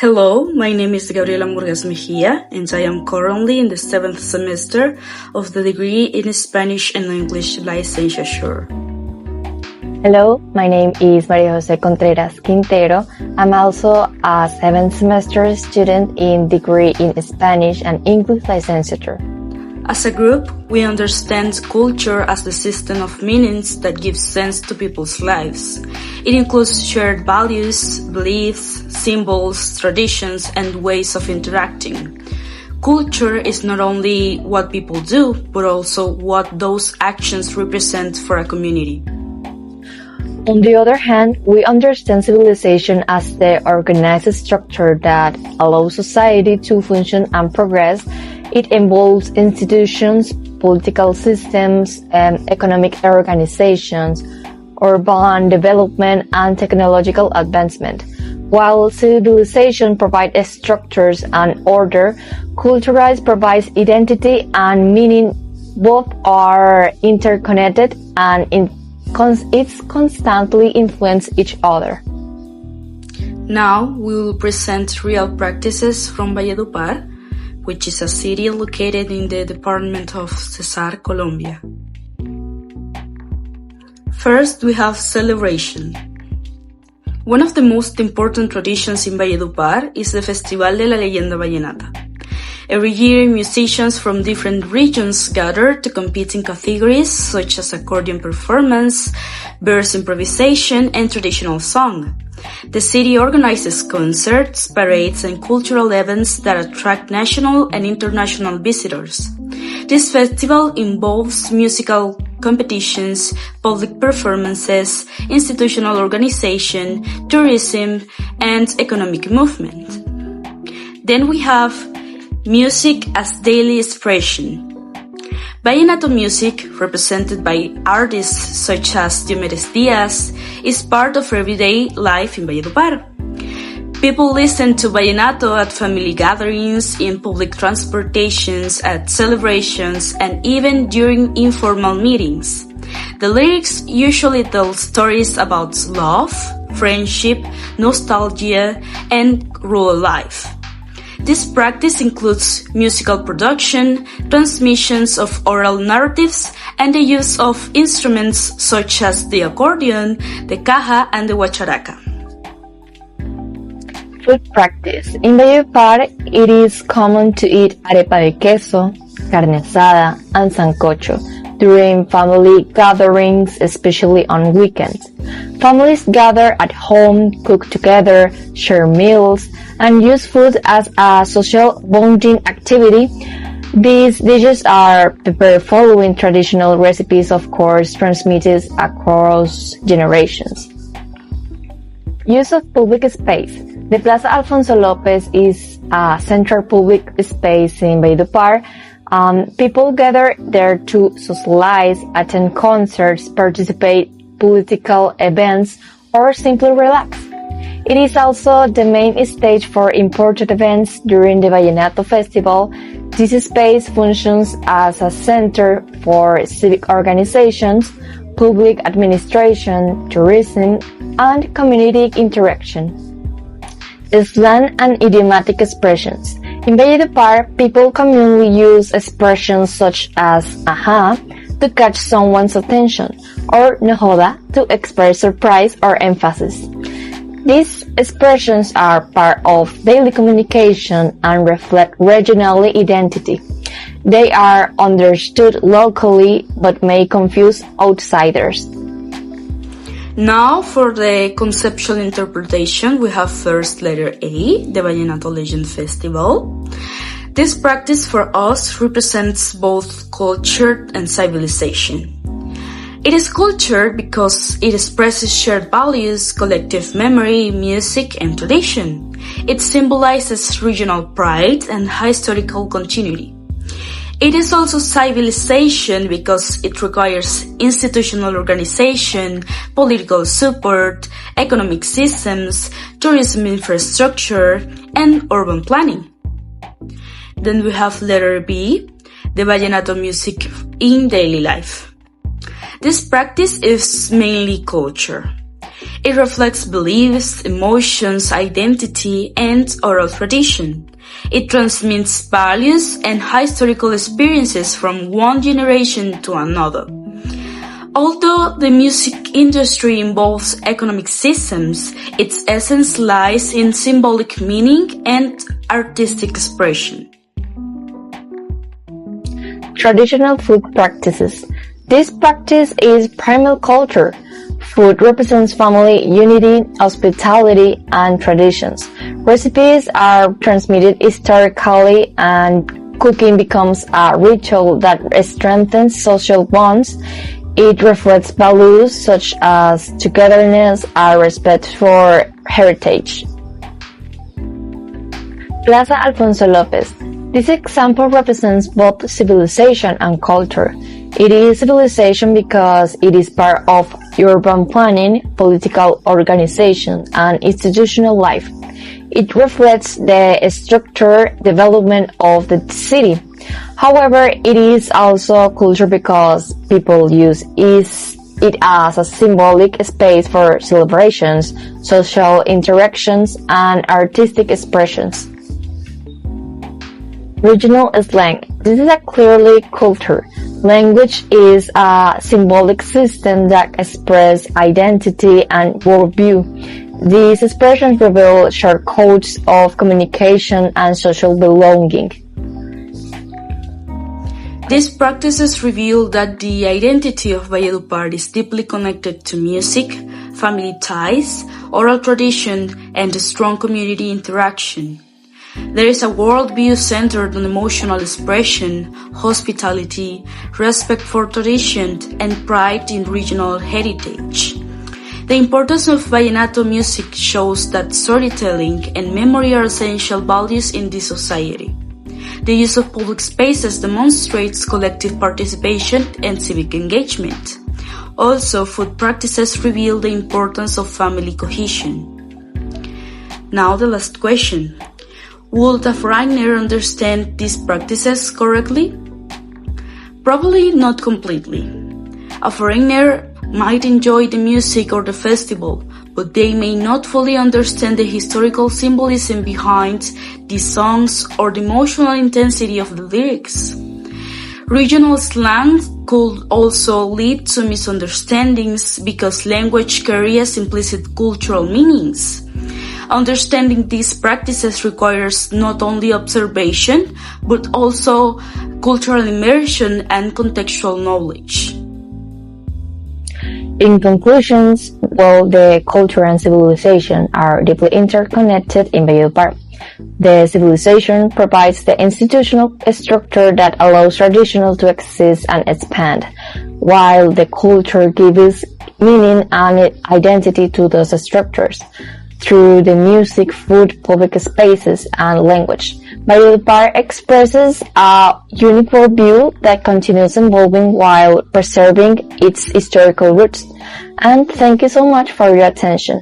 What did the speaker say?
Hello, my name is Gabriela Murgas and I am currently in the 7th semester of the degree in Spanish and English licensure. Hello, my name is Maria Jose Contreras Quintero. I'm also a 7th semester student in degree in Spanish and English licensure. As a group, we understand culture as the system of meanings that gives sense to people's lives. It includes shared values, beliefs, symbols, traditions, and ways of interacting. Culture is not only what people do, but also what those actions represent for a community. On the other hand, we understand civilization as the organized structure that allows society to function and progress. It involves institutions, political systems, economic organizations, urban development, and technological advancement. While civilization provides structures and order, culture provides identity and meaning. Both are interconnected and it's constantly influence each other. Now we will present real practices from Valledupar, which is a city located in the department of Cesar, Colombia. First, we have celebration. One of the most important traditions in Valledupar is the Festival de la Leyenda Vallenata. Every year, musicians from different regions gather to compete in categories such as accordion performance, verse improvisation, and traditional song. The city organizes concerts, parades, and cultural events that attract national and international visitors. This festival involves musical competitions, public performances, institutional organization, tourism, and economic movement. Then we have music as daily expression. Vallenato music, represented by artists such as Diomedes Diaz, is part of everyday life in Valledupar. People listen to vallenato at family gatherings, in public transportations, at celebrations, and even during informal meetings. The lyrics usually tell stories about love, friendship, nostalgia, and rural life. This practice includes musical production, transmissions of oral narratives, and the use of instruments such as the accordion, the caja, and the guacharaca. Food practice. In Valledupar, it is common to eat arepa de queso, carne asada, and sancocho during family gatherings, especially on weekends. Families gather at home, cook together, share meals, and use food as a social bonding activity. These dishes are prepared following traditional recipes, of course, transmitted across generations. Use of public space. The Plaza Alfonso López is a central public space in Valledupar. People gather there to socialize, attend concerts, participate in political events, or simply relax. It is also the main stage for important events during the Vallenato Festival. This space functions as a center for civic organizations, public administration, tourism, and community interaction. Slang and idiomatic expressions. In Valledupar, people commonly use expressions such as "ajá" to catch someone's attention, or "no joda" to express surprise or emphasis. These expressions are part of daily communication and reflect regional identity. They are understood locally but may confuse outsiders. Now for the conceptual interpretation, we have first letter A, the Vallenato Legend Festival. This practice for us represents both culture and civilization. It is culture because it expresses shared values, collective memory, music, and tradition. It symbolizes regional pride and historical continuity. It is also civilization because it requires institutional organization, political support, economic systems, tourism infrastructure, and urban planning. Then we have letter B, the Vallenato music in daily life. This practice is mainly culture. It reflects beliefs, emotions, identity, and oral tradition. It transmits values and historical experiences from one generation to another. Although the music industry involves economic systems, its essence lies in symbolic meaning and artistic expression. Traditional food practices. This practice is primal culture. Food represents family, unity, hospitality, and traditions. Recipes are transmitted historically, and cooking becomes a ritual that strengthens social bonds. It reflects values such as togetherness and respect for heritage. Plaza Alfonso López. This example represents both civilization and culture. It is civilization because it is part of urban planning, political organization, and institutional life. It reflects the structure development of the city. However, it is also culture because people use it as a symbolic space for celebrations, social interactions, and artistic expressions. Regional slang. This is a clearly culture. Language is a symbolic system that expresses identity and worldview. These expressions reveal shared codes of communication and social belonging. These practices reveal that the identity of Valledupar is deeply connected to music, family ties, oral tradition, and strong community interaction. There is a worldview centered on emotional expression, hospitality, respect for tradition, and pride in regional heritage. The importance of vallenato music shows that storytelling and memory are essential values in this society. The use of public spaces demonstrates collective participation and civic engagement. Also, food practices reveal the importance of family cohesion. Now the last question. Would a foreigner understand these practices correctly? Probably not completely. A foreigner might enjoy the music or the festival, but they may not fully understand the historical symbolism behind the songs or the emotional intensity of the lyrics. Regional slang could also lead to misunderstandings because language carries implicit cultural meanings. Understanding these practices requires not only observation, but also cultural immersion and contextual knowledge. In conclusions, while the culture and civilization are deeply interconnected in Valledupar, the civilization provides the institutional structure that allows tradition to exist and expand, while the culture gives meaning and identity to those structures through the music, food, public spaces, and language. Valledupar expresses a unique worldview that continues evolving while preserving its historical roots. And thank you so much for your attention.